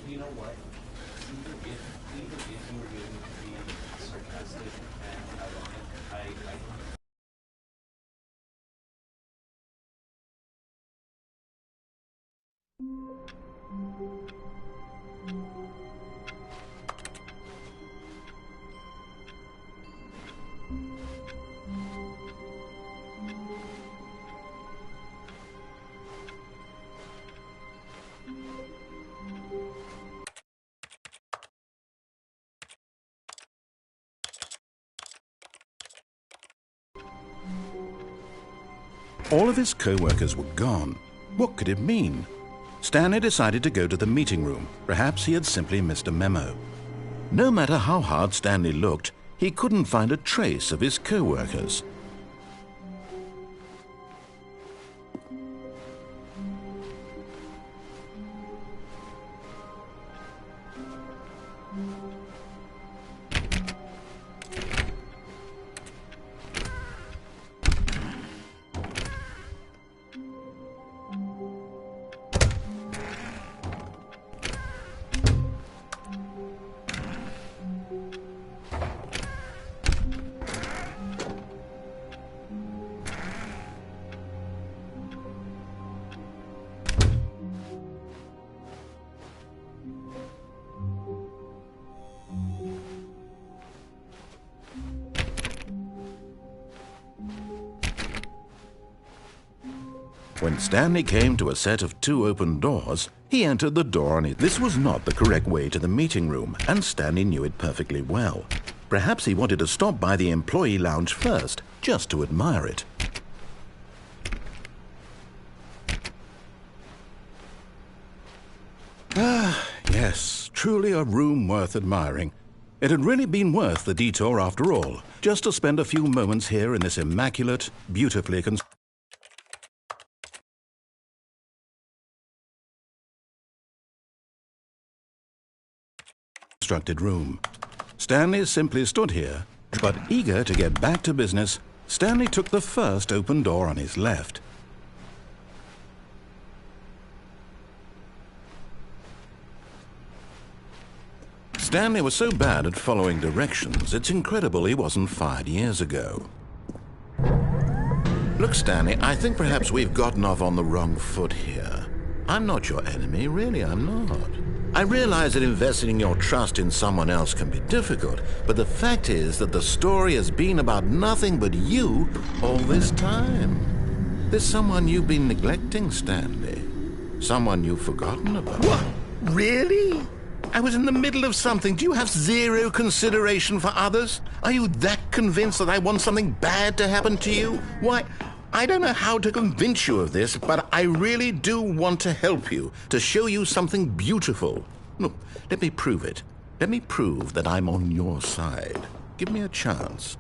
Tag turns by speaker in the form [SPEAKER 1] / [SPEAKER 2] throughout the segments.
[SPEAKER 1] You know what? Even if you were going to be sarcastic and ironic, I
[SPEAKER 2] All of his co-workers were gone. What could it mean? Stanley decided to go to the meeting room. Perhaps he had simply missed a memo. No matter how hard Stanley looked, he couldn't find a trace of his co-workers. When Stanley came to a set of 2 open doors, he entered the door on it. This was not the correct way to the meeting room, and Stanley knew it perfectly well. Perhaps he wanted to stop by the employee lounge first, just to admire it. Ah, yes, truly a room worth admiring. It had really been worth the detour after all, just to spend a few moments here in this immaculate, beautifully constructed room. Stanley simply stood here, but eager to get back to business, Stanley took the first open door on his left. Stanley was so bad at following directions, it's incredible he wasn't fired years ago. Look, Stanley, I think perhaps we've gotten off on the wrong foot here. I'm not your enemy, really, I'm not. I realize that investing your trust in someone else can be difficult, but the fact is that the story has been about nothing but you all this time. There's someone you've been neglecting, Stanley. Someone you've forgotten about.
[SPEAKER 3] What? Really?
[SPEAKER 2] I was in the middle of something. Do you have zero consideration for others? Are you that convinced that I want something bad to happen to you? Why, I don't know how to convince you of this, but I really do want to help you, to show you something beautiful. Look, let me prove it. Let me prove that I'm on your side. Give me a chance.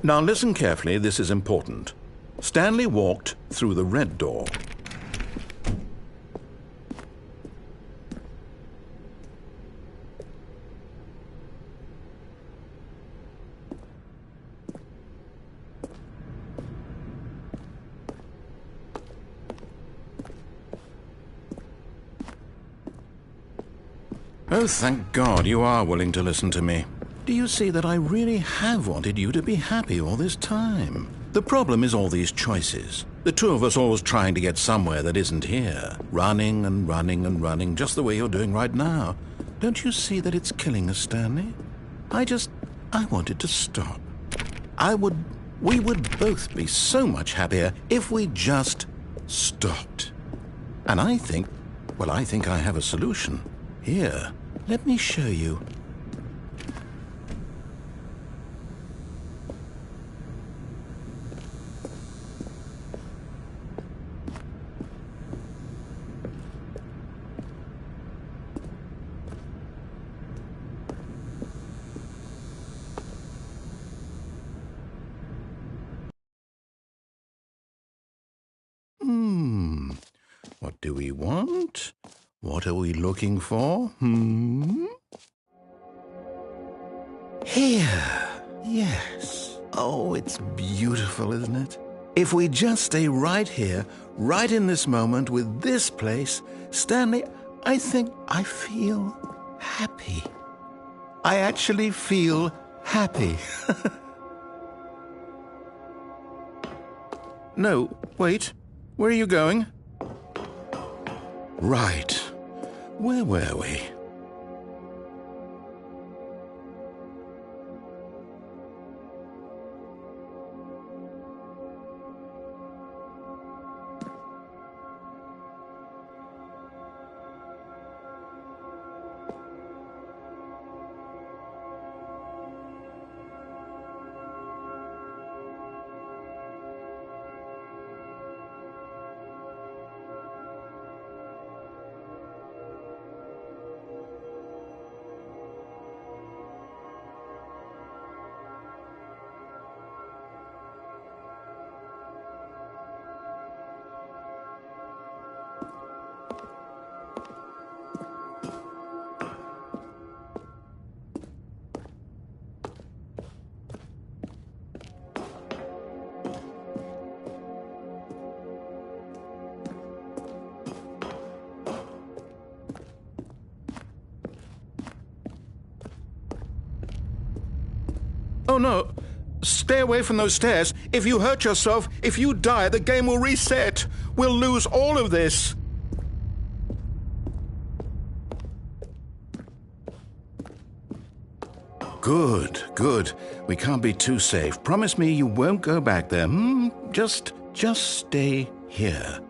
[SPEAKER 2] Now listen carefully, this is important. Stanley walked through the red door. Oh, thank God you are willing to listen to me. Do you see that I really have wanted you to be happy all this time? The problem is all these choices. The two of us always trying to get somewhere that isn't here. Running and running and running, just the way you're doing right now. Don't you see that it's killing us, Stanley? I wanted to stop. I would We would both be so much happier if we just stopped. And I think I have a solution. Here, let me show you. What do we want? What are we looking for? Here. Yes. Oh, it's beautiful, isn't it? If we just stay right here, right in this moment with this place, Stanley, I think I feel happy. I actually feel happy. No, wait. Where are you going? Right. Where were we? Oh, no. Stay away from those stairs. If you hurt yourself, if you die, the game will reset. We'll lose all of this. Good, good. We can't be too safe. Promise me you won't go back there. Just stay here.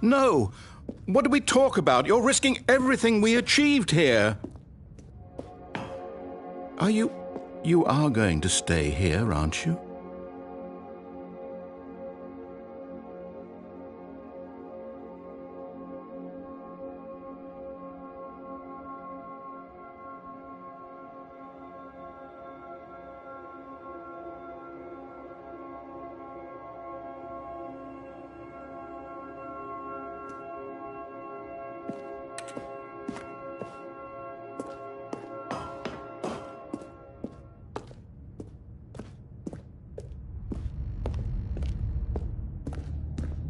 [SPEAKER 3] No! What do we talk about? You're risking everything we achieved here. Are you... You are going to stay here, aren't you?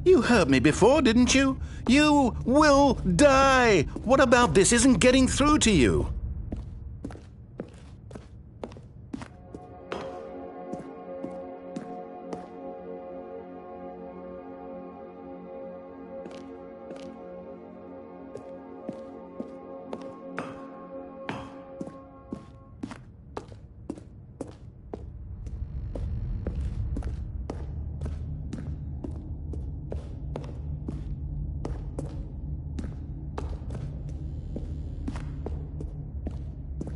[SPEAKER 3] You heard me before, didn't you? You will die! What about this isn't getting through to you?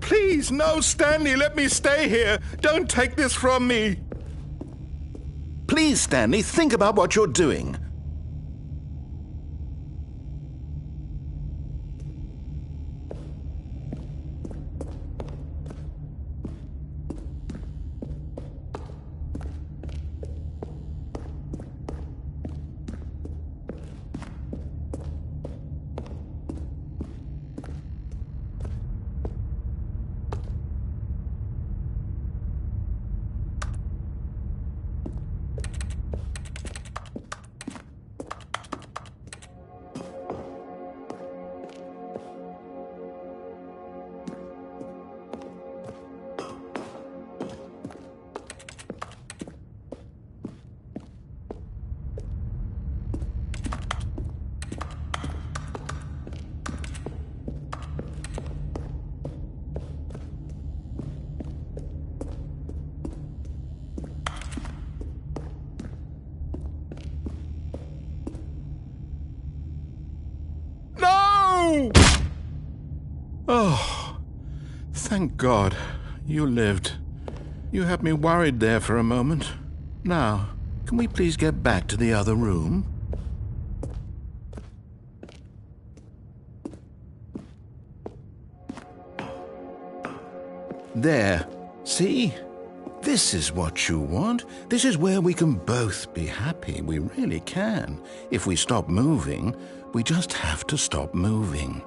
[SPEAKER 3] Please, no, Stanley, let me stay here. Don't take this from me. Please, Stanley, think about what you're doing. Oh, thank God. You lived. You had me worried there for a moment. Now, can we please get back to the other room? There. See? This is what you want. This is where we can both be happy. We really can. If we stop moving, we just have to stop moving.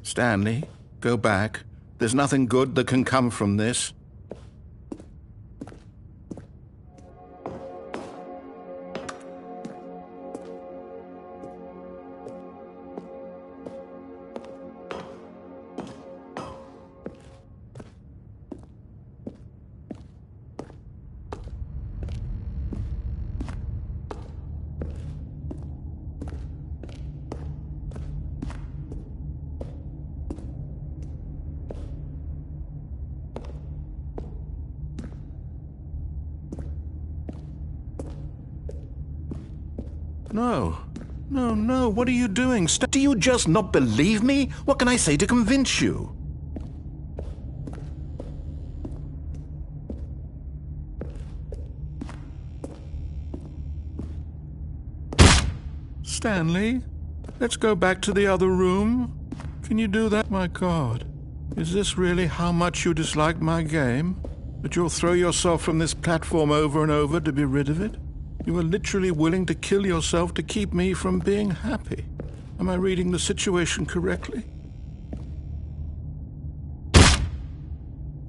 [SPEAKER 3] Stanley, go back. There's nothing good that can come from this. No, what are you doing? Do you just not believe me? What can I say to convince you? Stanley, let's go back to the other room. Can you do that? My God, is this really how much you dislike my game? That you'll throw yourself from this platform over and over to be rid of it? You were literally willing to kill yourself to keep me from being happy. Am I reading the situation correctly?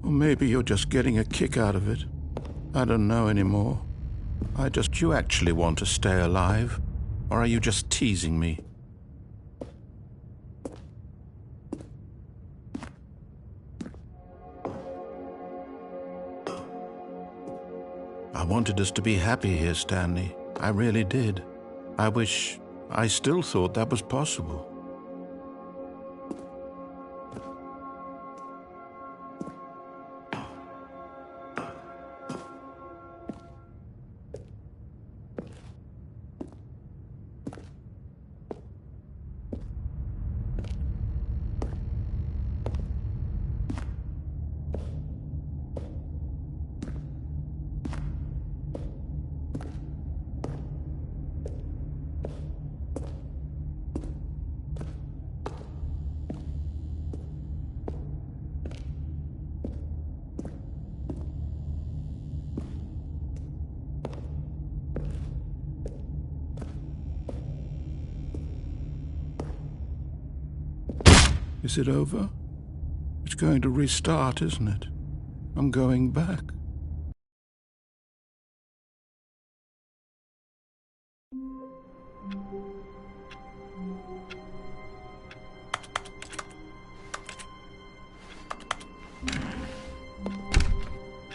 [SPEAKER 3] Or maybe you're just getting a kick out of it. I don't know anymore. Do you actually want to stay alive? Or are you just teasing me? I wanted us to be happy here, Stanley. I really did. I still thought that was possible. Is it over? It's going to restart, isn't it? I'm going back.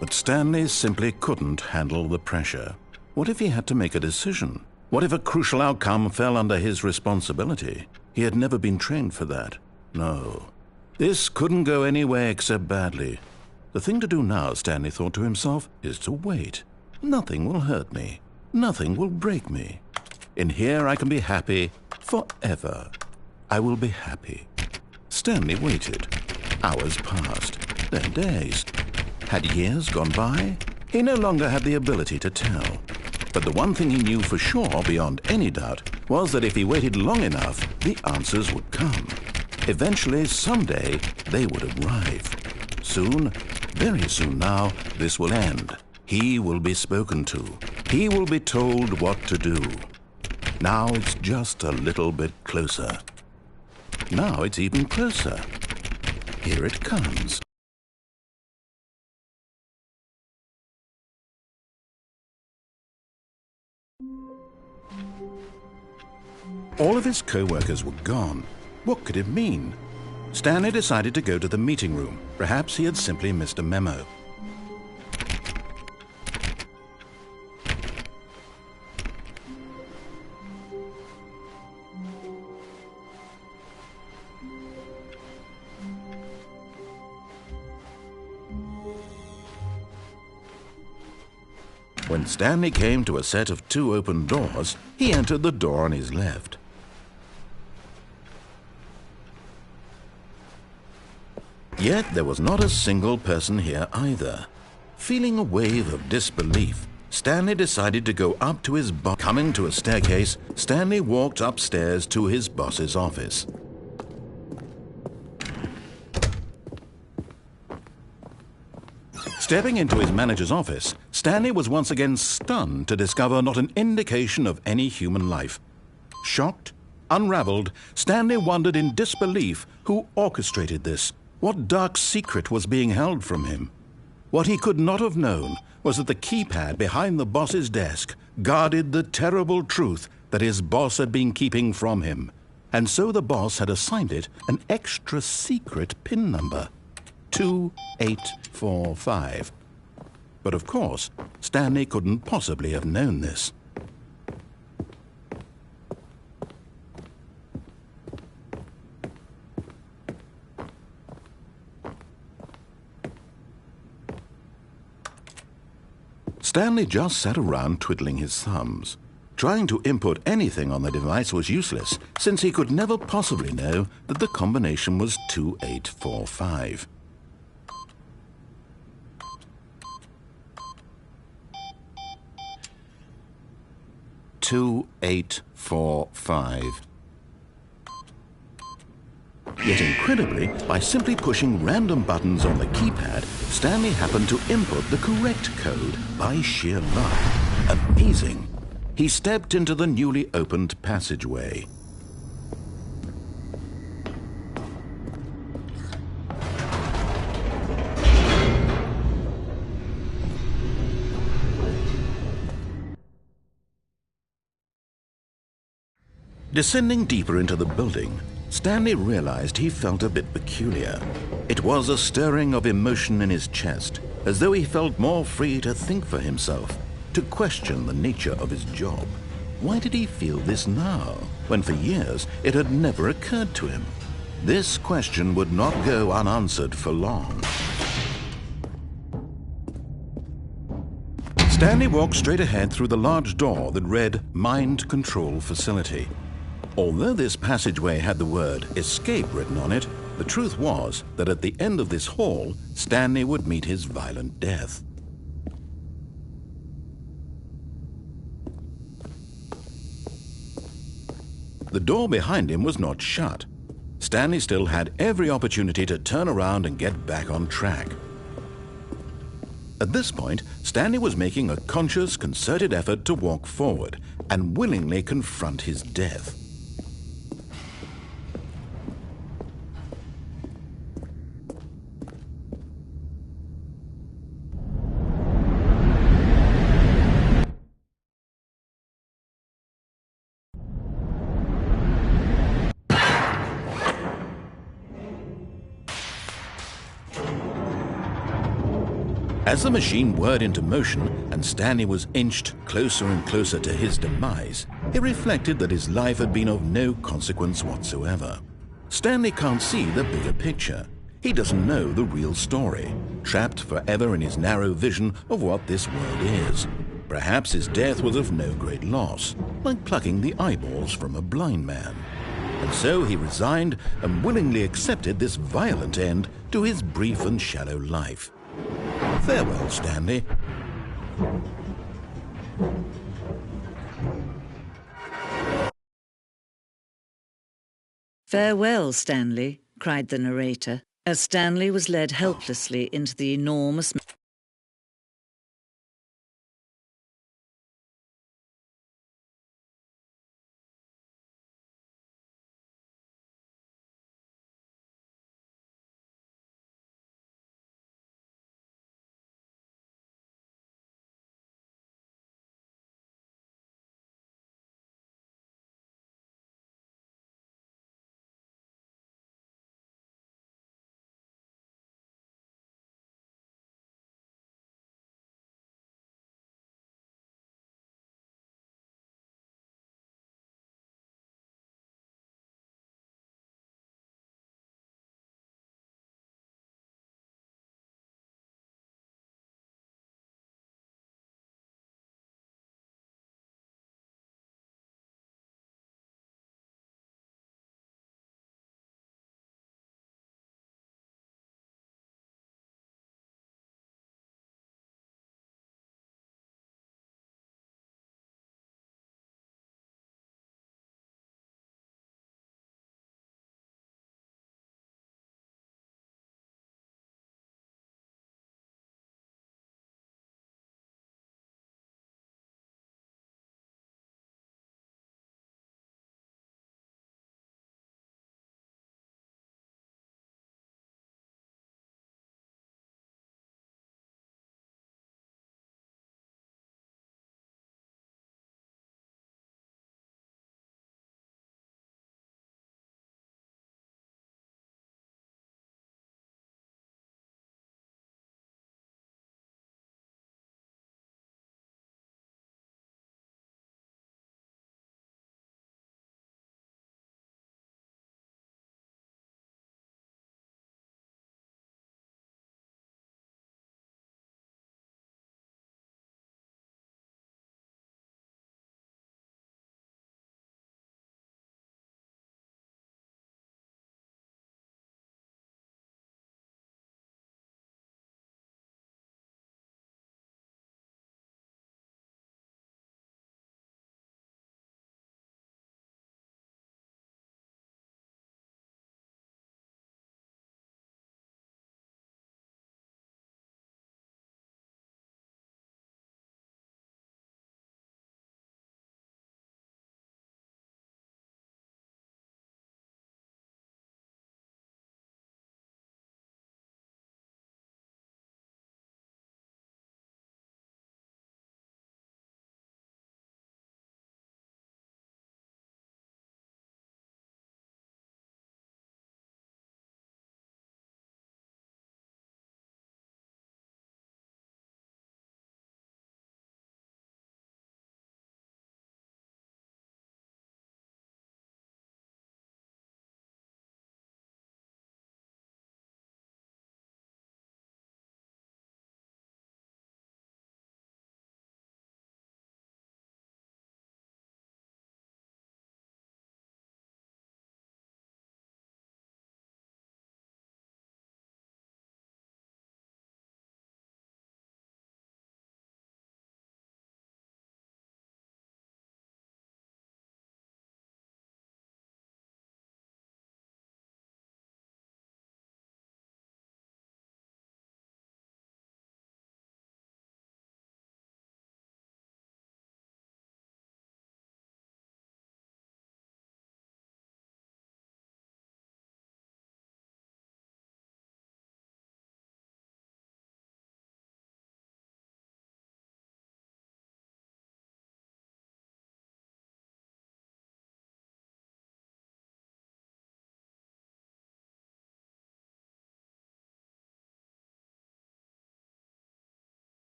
[SPEAKER 3] But Stanley simply couldn't handle the pressure. What if he had to make a decision? What if a crucial outcome fell under his responsibility? He had never been trained for that. No, this couldn't go anywhere except badly. The thing to do now, Stanley thought to himself, is to wait. Nothing will hurt me. Nothing will break me. In here I can be happy forever. I will be happy. Stanley waited. Hours passed, then days. Had years gone by? He no longer had the ability to tell. But the one thing he knew for sure, beyond any doubt, was that if he waited long enough, the answers would come. Eventually, someday, they would arrive. Soon, very soon now, this will end. He will be spoken to. He will be told what to do. Now it's just a little bit closer. Now it's even closer. Here it comes. All of his co-workers were gone. What could it mean? Stanley decided to go to the meeting room. Perhaps he had simply missed a memo. When Stanley came to a set of 2 open doors, he entered the door on his left. Yet there was not a single person here either. Feeling a wave of disbelief, Stanley decided to go up to his boss. Coming to a staircase, Stanley walked upstairs to his boss's office. Stepping into his manager's office, Stanley was once again stunned to discover not an indication of any human life. Shocked, unraveled, Stanley wondered in disbelief who orchestrated this. What dark secret was being held from him? What he could not have known was that the keypad behind the boss's desk guarded the terrible truth that his boss had been keeping from him. And so the boss had assigned it an extra secret PIN number, 2845. But of course, Stanley couldn't possibly have known this. Stanley just sat around twiddling his thumbs. Trying to input anything on the device was useless, since he could never possibly know that the combination was 2845. Yet incredibly, by simply pushing random buttons on the keypad, Stanley happened to input the correct code by sheer luck. Amazing! He stepped into the newly opened passageway. Descending deeper into the building, Stanley realized he felt a bit peculiar. It was a stirring of emotion in his chest, as though he felt more free to think for himself, to question the nature of his job. Why did he feel this now, when for years it had never occurred to him? This question would not go unanswered for long. Stanley walked straight ahead through the large door that read Mind Control Facility. Although this passageway had the word escape written on it, the truth was that at the end of this hall, Stanley would meet his violent death. The door behind him was not shut. Stanley still had every opportunity to turn around and get back on track. At this point, Stanley was making a conscious, concerted effort to walk forward and willingly confront his death. As the machine whirred into motion and Stanley was inched closer and closer to his demise, he reflected that his life had been of no consequence whatsoever. Stanley can't see the bigger picture. He doesn't know the real story, trapped forever in his narrow vision of what this world is. Perhaps his death was of no great loss, like plucking the eyeballs from a blind man. And so he resigned and willingly accepted this violent end to his brief and shallow life. Farewell, Stanley.
[SPEAKER 4] Farewell, Stanley, cried the narrator, as Stanley was led helplessly into the enormous